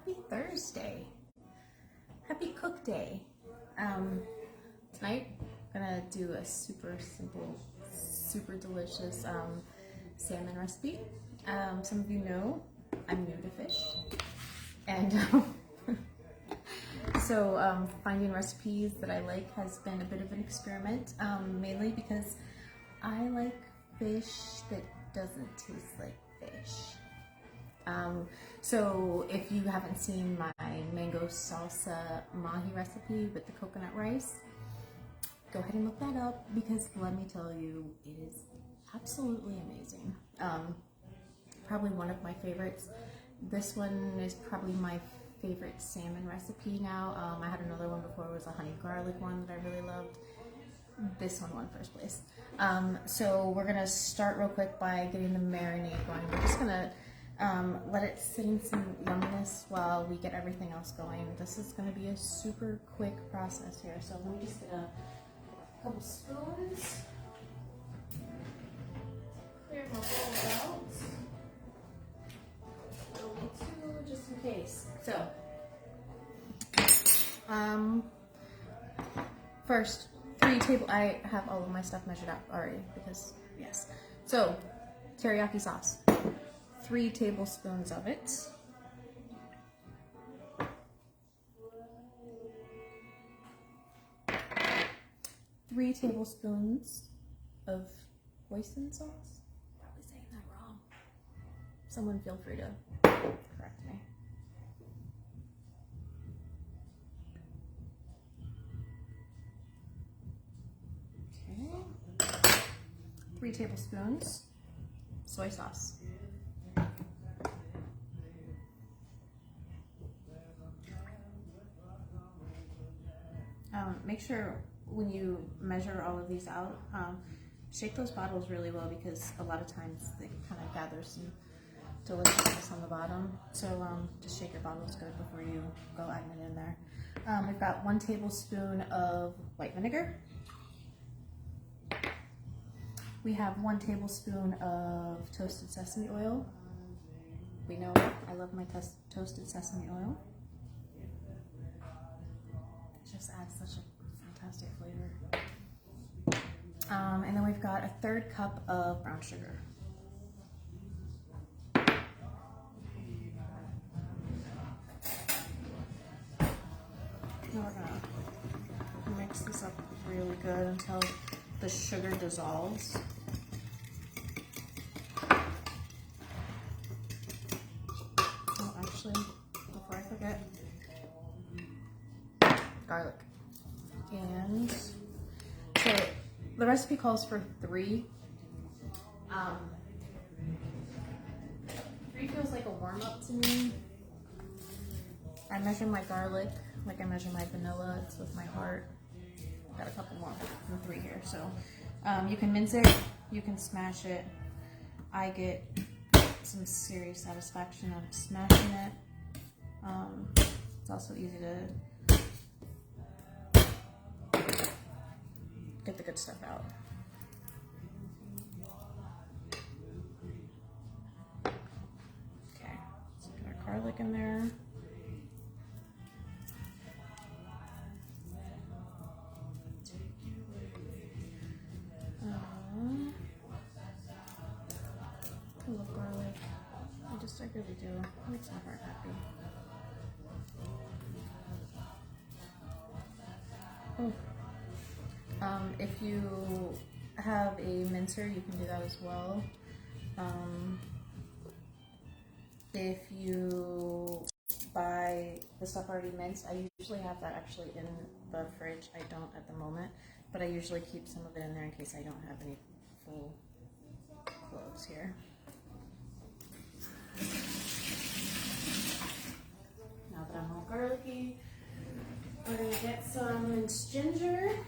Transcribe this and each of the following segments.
Happy Thursday. Happy cook day. Tonight I'm gonna do a super simple, super delicious salmon recipe. Some of you know I'm new to fish, and so finding recipes that I like has been a bit of an experiment, mainly because I like fish that doesn't taste like fish. So if you haven't seen my mango salsa mahi recipe with the coconut rice, go ahead and look that up, because let me tell you, it is absolutely amazing. Probably one of my favorites. This one is probably my favorite salmon recipe now. I had another one before, it was a honey garlic one that I really loved. This one won first place. So we're gonna start real quick by getting the marinade going. We're just gonna let it sit in some yumminess while we get everything else going. This is gonna be a super quick process here. So let me just get a couple spoons. Clear my bowls out. Don't need two, just in case. So, first, I have all of my stuff measured out already, because yes. So, teriyaki sauce. 3 tablespoons of it. 3 tablespoons of hoisin sauce. Probably saying that wrong. Someone feel free to correct me. Okay. 3 tablespoons soy sauce. Make sure when you measure all of these out, shake those bottles really well, because a lot of times they kind of gather some deliciousness on the bottom. So just shake your bottles good before you go adding it in there. We've got 1 tablespoon of white vinegar. We have 1 tablespoon of toasted sesame oil. We know I love my toasted sesame oil. It just adds such a fantastic flavor. And then we've got a 1/3 cup of brown sugar. Now we're gonna mix this up really good until the sugar dissolves. Oh, actually, before I forget, garlic. And so the recipe calls for 3. 3 feels like a warm-up to me. I measure my garlic like I measure my vanilla. It's with my heart. I've got a couple more than 3 here. So you can mince it, you can smash it. I get some serious satisfaction out of smashing it. It's also easy to get the good stuff out. Okay, so get our garlic in there. I love garlic. I really do. It makes my heart happy. Oh. If you have a mincer, you can do that as well. If you buy the stuff already minced, I usually have that actually in the fridge. I don't at the moment, but I usually keep some of it in there in case I don't have any full cloves here. Now that I'm all garlicky, we're gonna get some minced ginger.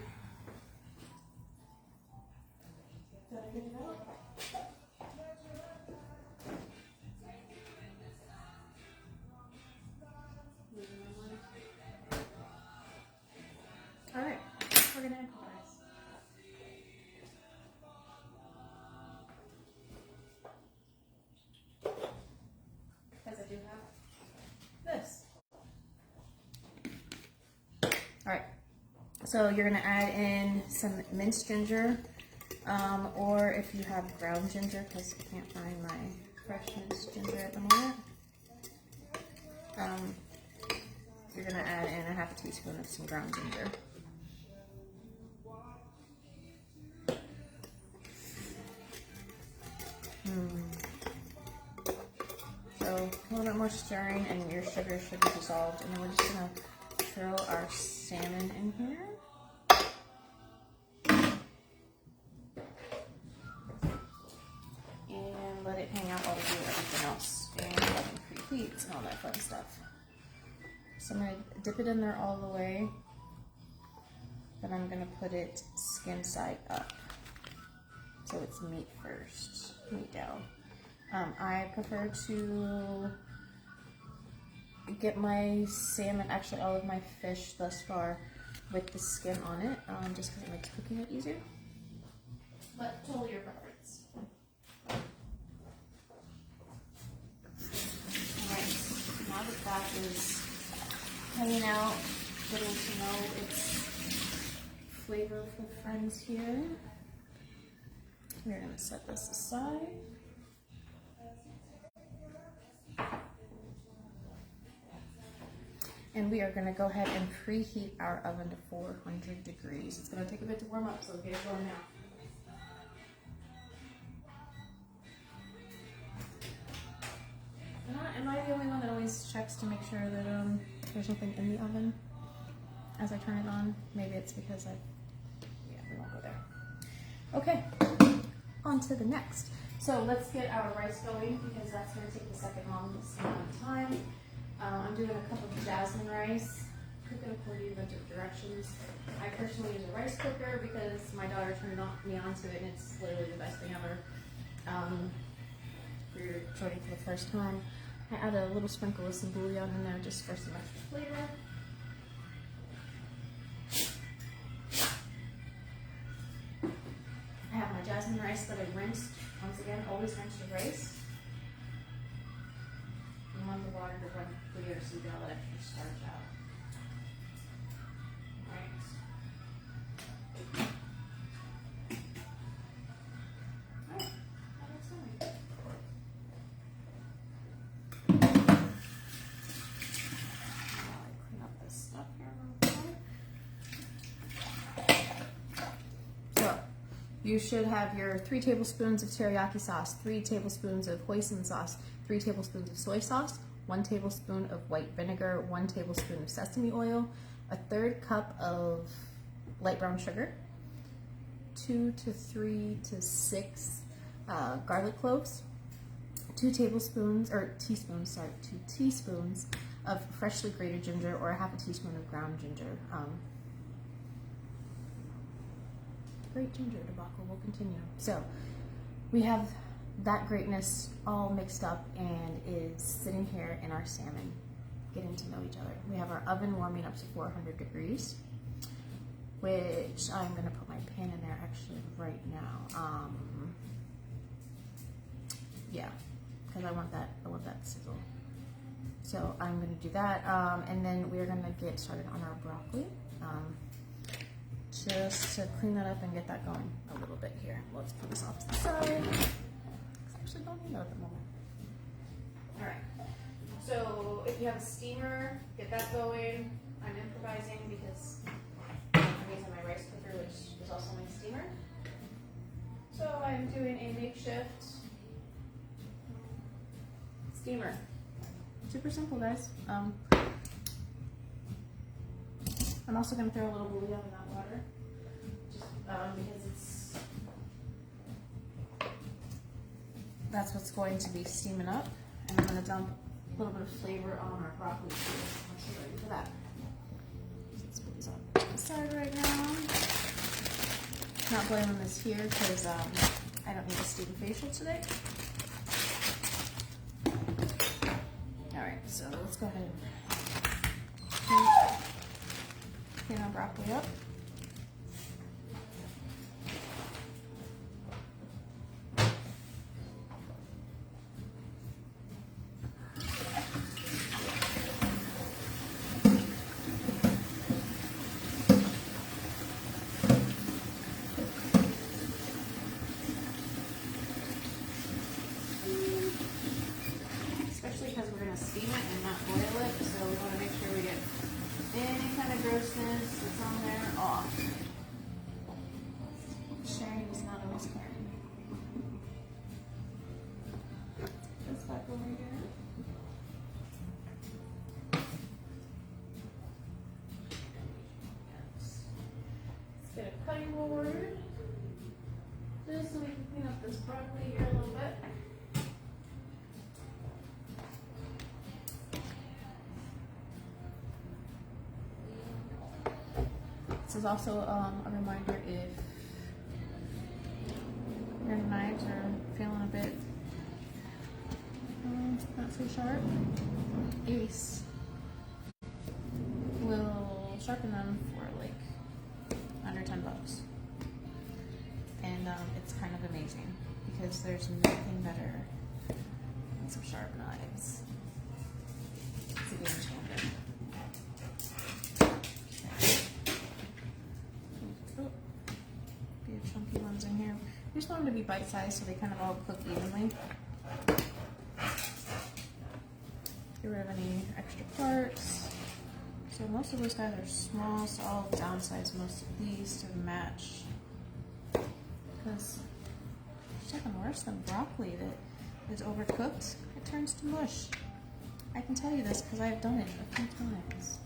All right, we're gonna improvise. Because I do have this. So you're gonna add in some minced ginger, or if you have ground ginger, because I can't find my fresh minced ginger at the moment. You're gonna add in a half a teaspoon of some ground ginger. So a little bit more stirring and your sugar should be dissolved. And then we're just gonna throw our salmon in here. And let it hang out while we do everything else. And let it preheat and all that fun stuff. So I'm gonna dip it in there all the way. Then I'm gonna put it skin side up. So it's meat first, meat down. I prefer to get my salmon, actually all of my fish thus far, with the skin on it, just because it makes cooking it easier. But totally your preference. Alright, now that that is hanging out, getting to know its flavorful friends here, we're going to set this aside. And we are going to go ahead and preheat our oven to 400 degrees. It's going to take a bit to warm up, so get it going now. Am I the only one that always checks to make sure that there's nothing in the oven as I turn it on? Maybe it's because yeah, we won't go there. Okay, on to the next. So let's get our rice going because that's going to take the second longest amount of time. I'm doing a cup of jasmine rice, cooking according to directions. I personally use a rice cooker because my daughter turned me onto it and it's literally the best thing ever. If you're joining for the first time, I add a little sprinkle of some bouillon in there just for some extra flavor. I have my jasmine rice that I rinsed. Once again, always rinse your rice. You want the water to run clear so you get all that extra starch out. Right. Alright, that looks fine. Now I clean up this stuff here real quick. So, you should have your 3 tablespoons of teriyaki sauce, 3 tablespoons of hoisin sauce, 3 tablespoons of soy sauce, 1 tablespoon of white vinegar, 1 tablespoon of sesame oil, a 1/3 cup of light brown sugar, 2 to 3 to 6 garlic cloves, 2 teaspoons of freshly grated ginger or a half a teaspoon of ground ginger. Great ginger debacle will continue. So we have that greatness all mixed up and is sitting here in our salmon, getting to know each other. We have our oven warming up to 400 degrees, which I'm going to put my pan in there actually right now. Yeah, because I want that sizzle. So I'm going to do that, and then we're going to get started on our broccoli. Just to clean that up and get that going a little bit here. Let's put this off to the side. I actually don't need that at the moment. All right. So if you have a steamer, get that going. I'm improvising because I'm using my rice cooker, which is also my steamer. So I'm doing a makeshift steamer. Super simple, guys. I'm also going to throw a little bouillon in that water, just because that's what's going to be steaming up. And I'm going to dump a little bit of flavor on our broccoli too, once you're ready for that. Let's put these on the side right now. Not boiling this here because I don't need a steam facial today. Alright, so let's go ahead and clean our broccoli up. grossness that's on there off. Sharing is not always caring. This back over here. Let's get a cutting board. Just so we can clean up this broccoli here a little bit. This is also a reminder if your knives are feeling a bit not so sharp, Ace will sharpen them for like under $10. And it's kind of amazing because there's nothing better than some sharp knives. It's a game changer. Be chunky ones in here. We just want them to be bite-sized so they kind of all cook evenly. Get rid of any extra parts. So most of those guys are small, so I'll downsize most of these to match. Because there's nothing worse than broccoli that is overcooked. It turns to mush. I can tell you this because I've done it a few times.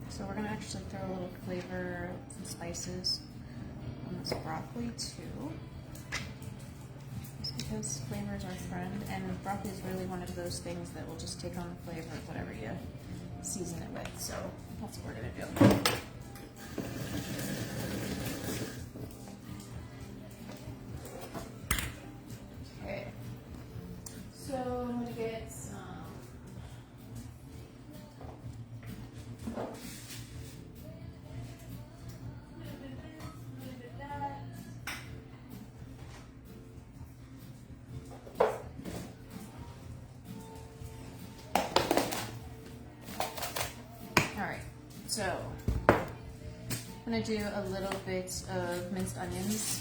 So we're gonna actually throw a little flavor, some spices on this broccoli too. Just because flavor is our friend, and broccoli is really one of those things that will just take on the flavor of whatever you season it with. So that's what we're gonna do. Okay. So I'm gonna get some. So, I'm going to do a little bit of minced onions.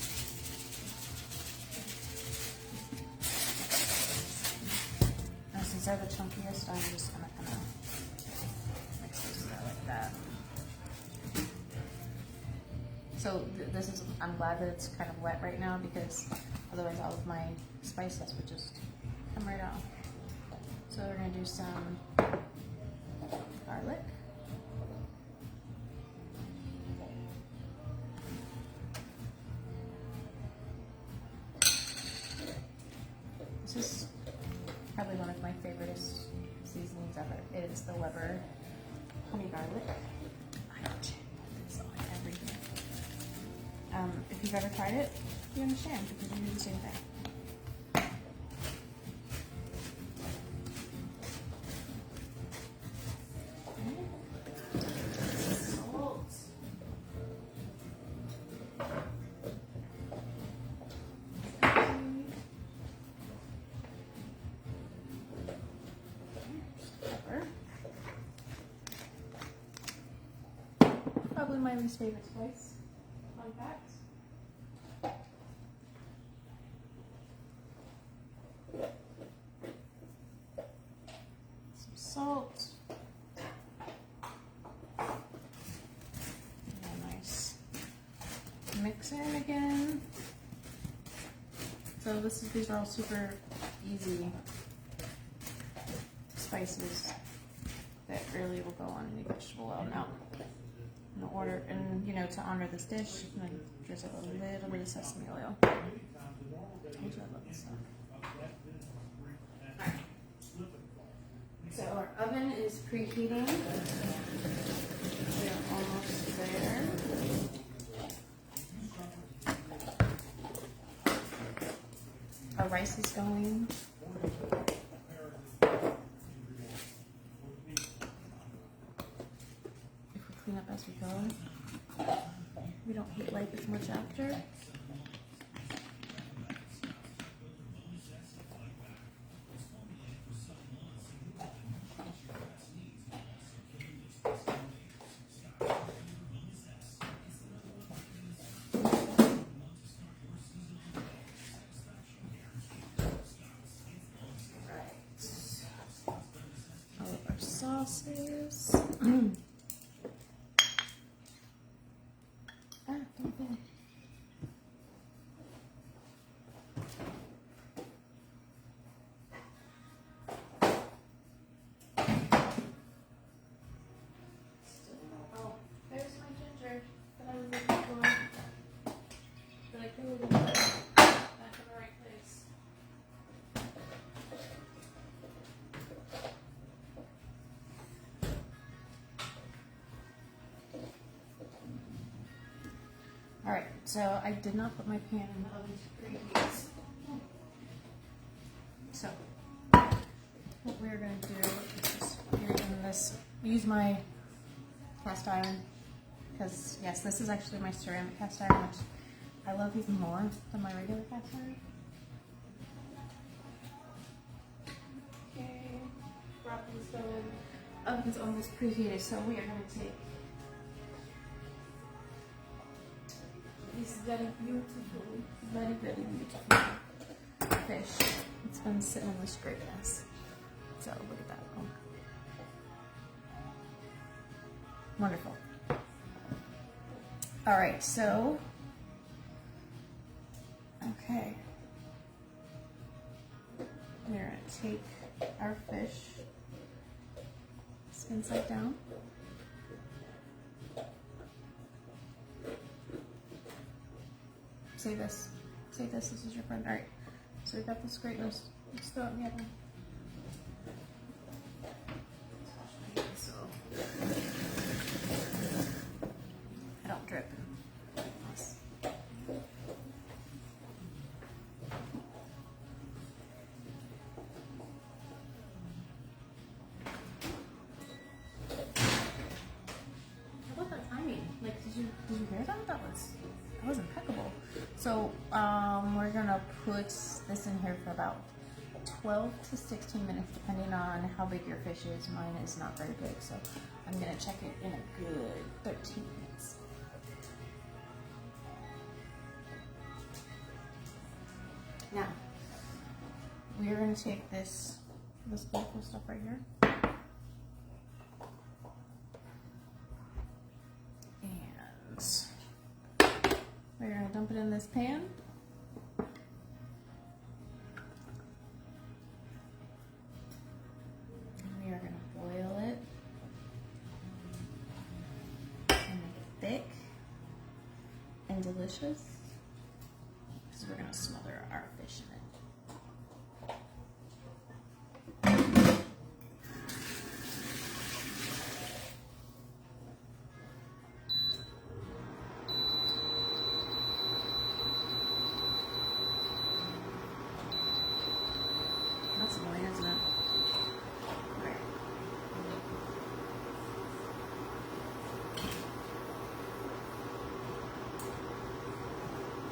Now, since they're the chunkiest, I'm just going to kind of mix those together like that. So, this is, I'm glad that it's kind of wet right now because otherwise all of my spices would just come right off. So, we're going to do some garlic. This is probably one of my favorite seasonings ever. It is the Weber honey garlic. I put this on everything. If you've ever tried it, you understand because you do the same thing. Probably my least favorite spice. Fun fact. Some salt. And a nice mix in again. So these are all super easy spices that really will go on any vegetable oil. Now, in order, and you know, to honor this dish, I'm gonna drizzle a little bit of sesame oil. I love this stuff. Right. So our oven is preheating. We're almost there. Our rice is going. Clean up as we go. We don't heat like as much after. sauces. Don't fall. Oh, there's my ginger that I was looking for. But I couldn't even put it back in the right place. Alright, so I did not put my pan in the oven to preheat. So, what we're going to do is we're going to use my cast iron, because yes, this is actually my ceramic cast iron, which I love even more than my regular cast iron. Okay, broccoli's going. Oven's almost preheated, so we are going to take this very beautiful fish. It's been sitting in this great mess. So look at that. Oh. Wonderful. All right, so okay, we're gonna take our fish, skin side down. Say this. Say this. This is your friend. All right. So we got this greatness. Let's throw it in the oven. I don't drip. Nice. How about that timing? Like, did you hear that? That was impeccable. So we're gonna put this in here for about 12 to 16 minutes, depending on how big your fish is. Mine is not very big, so I'm gonna check it in a good 13 minutes. Now, we're gonna take this beautiful stuff right here. And we're gonna dump it in this pan. And we are gonna boil it and make it thick and delicious. So we're gonna smother our fish in it. That's annoying, isn't it? Right.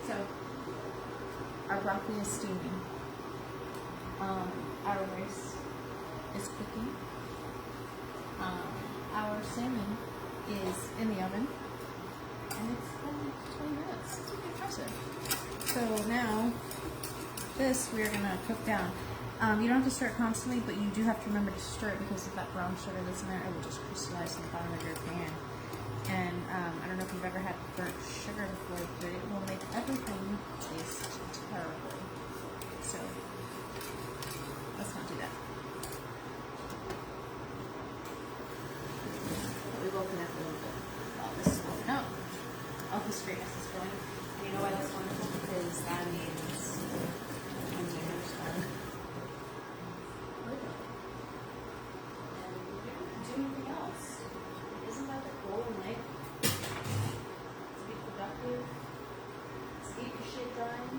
So, our broccoli is steaming. Our rice is cooking. Our salmon is in the oven. And it's been 20 minutes. It's pretty impressive. So now, this we're gonna cook down. You don't have to stir it constantly, but you do have to remember to stir it because of that brown sugar that's in there. It will just crystallize in the bottom of your pan. And I don't know if you've ever had burnt sugar before, but it will make everything taste terrible. So let's not do that. But we will connect a little bit while this is warming up. All this greatness is going. And you know why that's wonderful? Because that means when dinner's done. Anything else. Isn't that the goal in life? To be productive, to get your shit done,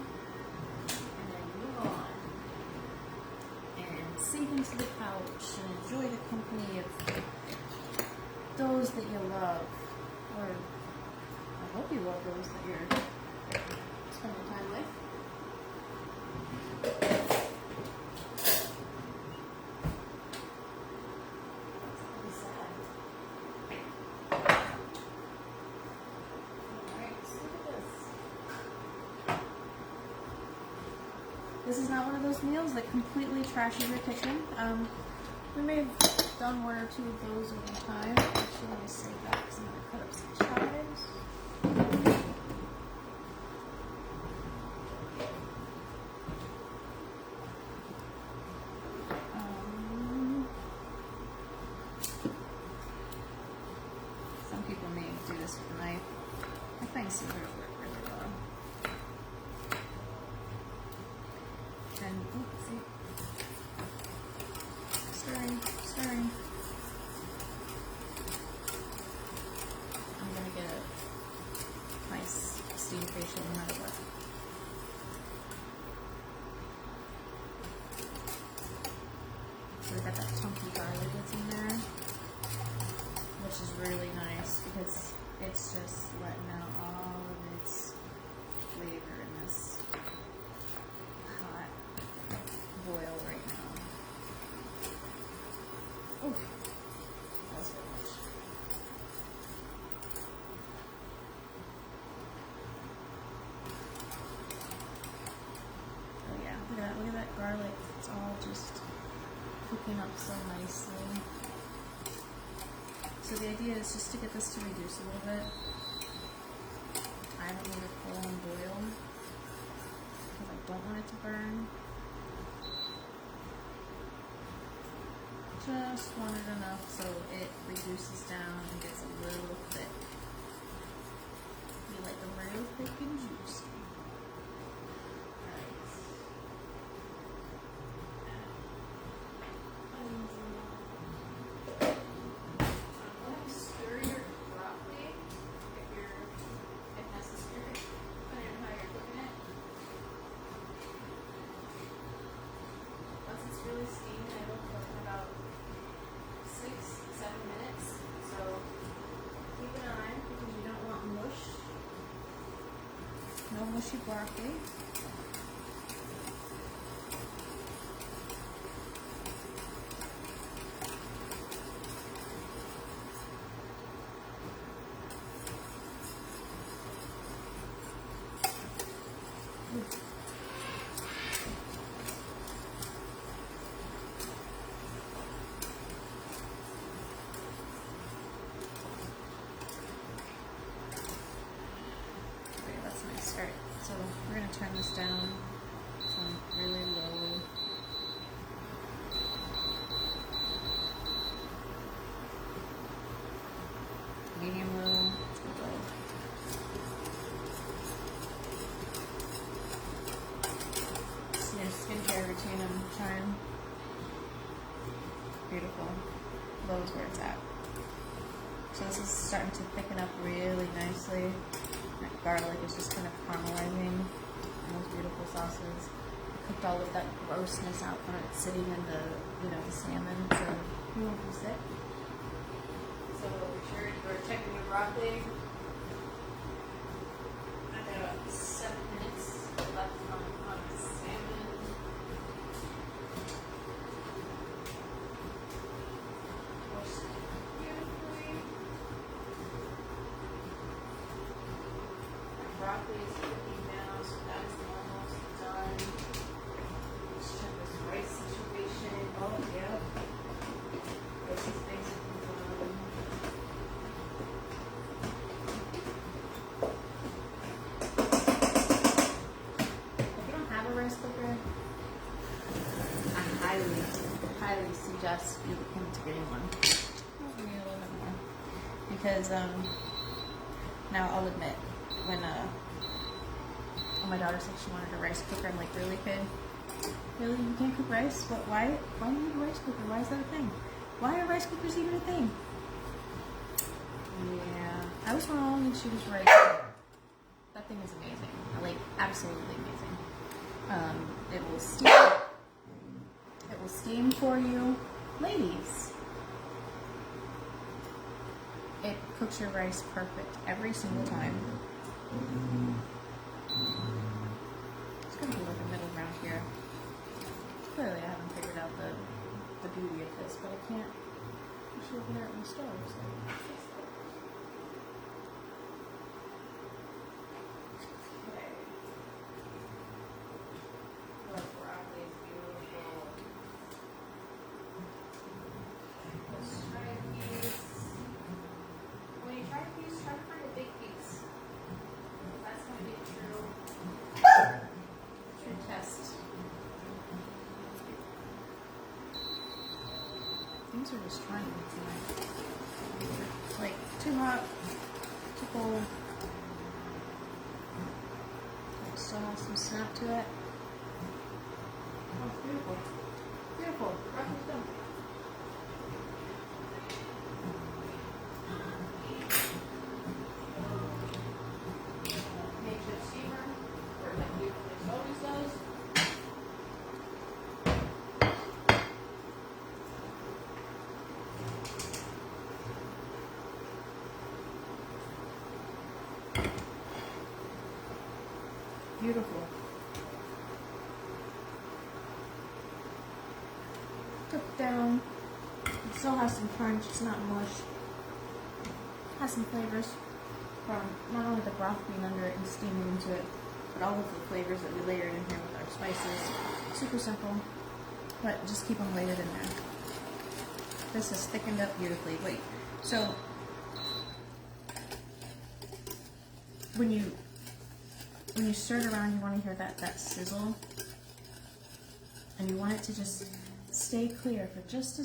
and then move on. And sink into the couch and enjoy the company of those that you love. Or I hope you love those that you're spending time with. This is not one of those meals that completely trashes your kitchen. We may have done one or two of those over time. Actually, let me save that because I'm going to cut up some chives. Some people may do this with a knife. I find scissors work really well. And, oops, see. Stirring. I'm going to get a nice steam facial no matter what. So we got that chunky garlic that's in there, which is really nice because it's just letting out all of its flavor in this hot boil right now. Oof, that was very much. Oh yeah, look at that garlic. It's all just cooking up so nicely. So the idea is just to get this to reduce a little bit. I don't need a full-on boil because I don't want it to burn. Just want it enough so it reduces down and gets a little thick. You like them real thick and juicy. Really steam, and it'll cook in about 6-7 minutes. So keep an eye because you don't want mush. No mushy broccoli. Alright, so we're going to turn this down to really low. Medium low. It's your skincare routine I'm trying. Beautiful. Low is where it's at. So this is starting to thicken up really nicely. That garlic is just kind of caramelizing those beautiful sauces. I cooked all of that grossness out when it's sitting in the, the salmon, so you won't be sick. So make sure you're checking your broccoli. I've got about 7 minutes left on the salmon. Broccoli is cooking now, so that is almost done. Let's check this rice situation. Oh, yeah. Rice is basically done. If you don't have a rice cooker, I highly suggest you look into getting one. I'll give you a little bit more. Because, now I'll admit, when my daughter said she wanted a rice cooker, I'm like, really, kid? Really? You can't cook rice? What? Why do you need a rice cooker? Why is that a thing? Why are rice cookers even a thing? Yeah, I was wrong and she was right. That thing is amazing. Like, absolutely amazing. It will steam. It will steam for you. Ladies. It cooks your rice perfect every single time. It's gonna be like a middle ground here. Clearly I haven't figured out the beauty of this, but I can't actually open it on the stove, so okay. Oh, broccoli is beautiful. Things are just trying tonight. It's like too hot, too cold. It still has some snap to it. Oh, it's beautiful. Beautiful. Breakfast done. Makeshift steamer, or like it always does. Beautiful. Cooked down. It still has some crunch. It's not mush. Has some flavors from not only the broth being under it and steaming into it, but all of the flavors that we layered in here with our spices. Super simple, but just keep them layered in there. This is thickened up beautifully. Wait, so when you stir it around, you want to hear that sizzle, and you want it to just stay clear for just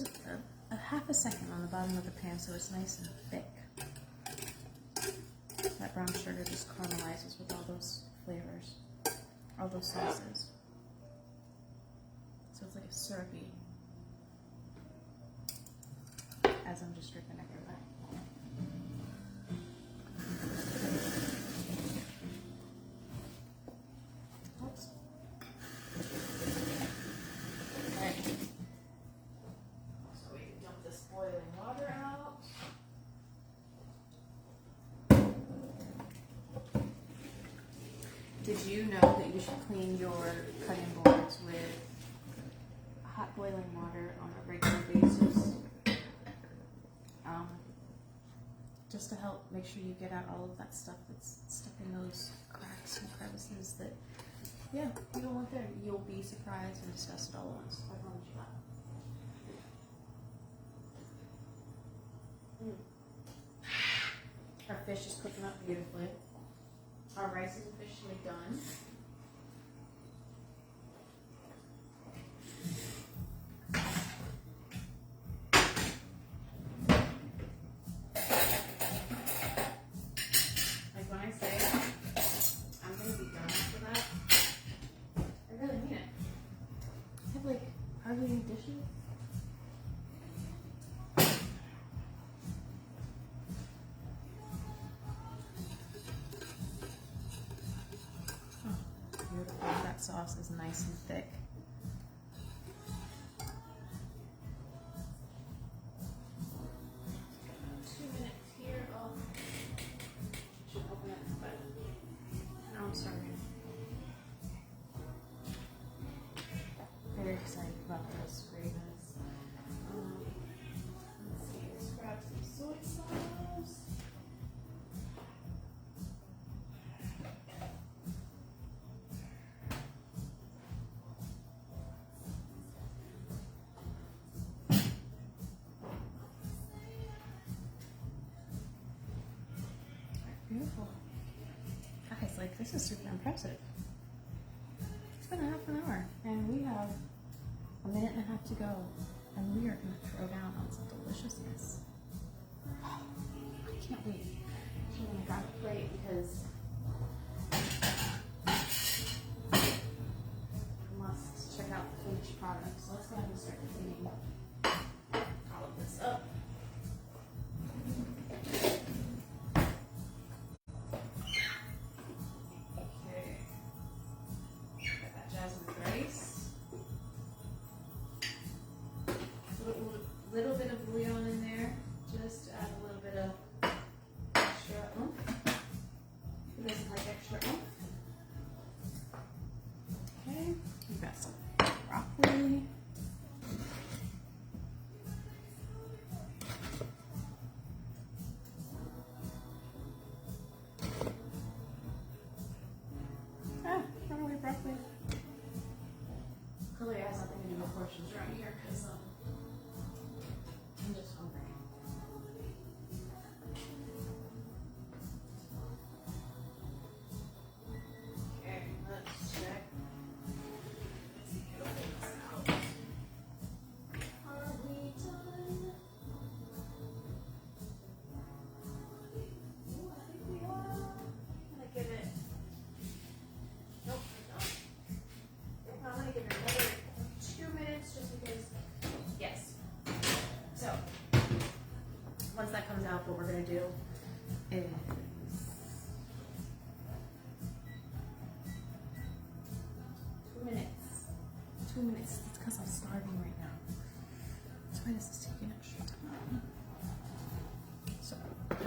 a half a second on the bottom of the pan, so it's nice and thick. That brown sugar just caramelizes with all those flavors, all those sauces. So it's like a syrupy, as I'm just dripping everywhere. Oops. Okay. So we can dump this boiling water out. Did you know that you should clean your cutting boards with hot boiling water on a regular basis? Just to help make sure you get out all of that stuff that's stuck in those cracks and crevices that, yeah, you don't want there. You'll be surprised and disgusted all at once. I promise you that. Our fish is cooking up beautifully. Our rice is officially done. Like when I say I'm going to be done after that, I really mean it. I have like hardly any dishes. That sauce is nice and thick. I'm sorry. Very excited about this greatness. Let's see, let's grab some soy sauce. Beautiful. Guys, like, this is super impressive. It's been half an hour, and we have a minute and a half to go, and we are going to throw down on some deliciousness. Oh, I can't wait. I'm going to grab a plate because I must check out the finished product. So let's go ahead and start cleaning all of this up. Little bit of bouillon in there, just to add a little bit of extra oomph. Who doesn't like extra oomph? Okay, we've got some broccoli. Not really broccoli. Clearly has nothing to do with portions around here, because I'm just hungry. Okay, let's check. Let's see, get all this out. Are we done? do is 2 minutes. It's because I'm starving right now. That's why this is taking extra time. So, look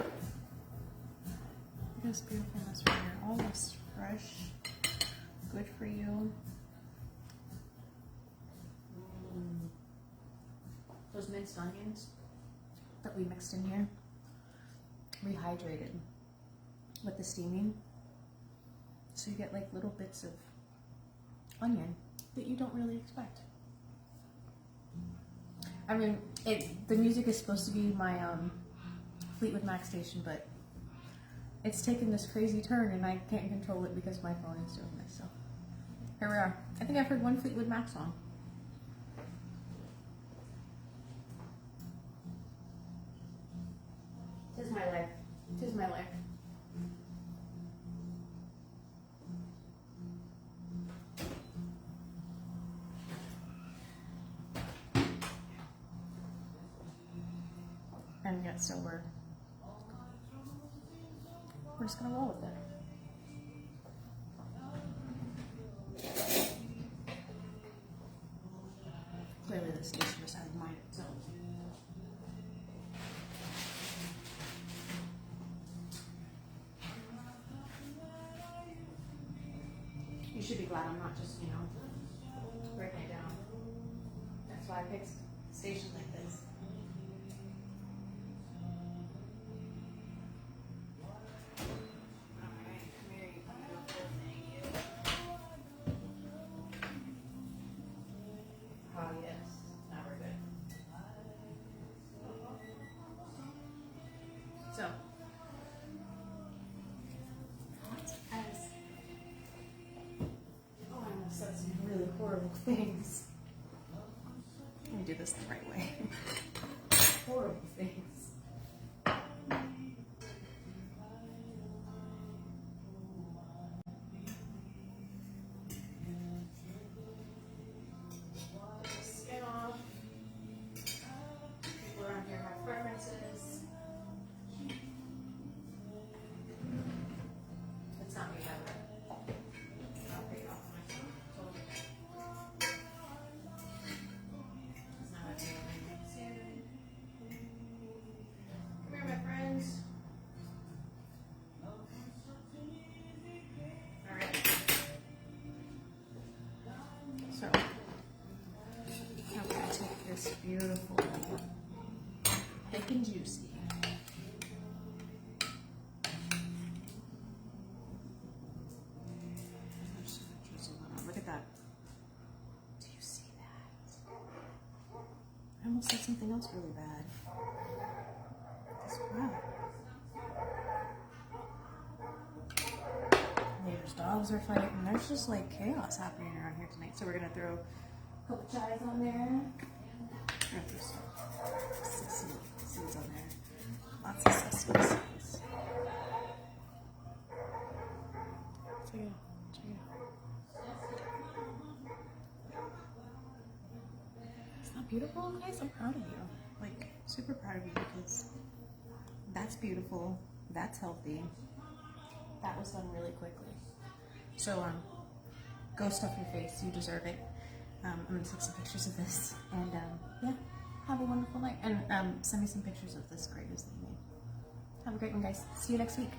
at this beautifulness right here. All this fresh, good for you. Those minced onions that we mixed in here, rehydrated with the steaming. So you get like little bits of onion that you don't really expect. I mean, the music is supposed to be my Fleetwood Mac station, but it's taken this crazy turn and I can't control it because my phone is doing this. So here we are. I think I've heard one Fleetwood Mac song. Tis my life. Tis my life. And yet, so we're just gonna roll with it. Clearly, this dish just had mind itself. You should be glad I'm not just, breaking it down. That's why I picked a station like this. So, I almost said some really horrible things. Let me do this the right way. Horrible things. Skin off. People around here have preferences. It's not me ever. I'll take it off myself. Totally. It's not my favorite. Come here, my friends. Alright. So, I'm going to take this beautiful, thick and juicy. Look at that. Do you see that? I almost said something else really bad. Wow. Neighbors' dogs are fighting. There's just like chaos happening around here tonight. So we're gonna throw a couple chives on there. We're gonna throw some sesame seeds on there. Lots of sesame seeds. Check it out. Check it out. Isn't that beautiful, guys? I'm proud of you. Like, super proud of you because that's beautiful. That's healthy. That was done really quickly. So, go stuff your face. You deserve it. I'm gonna take some pictures of this, and yeah, have a wonderful night. And send me some pictures of this gravy that you made. Have a great one, guys. See you next week.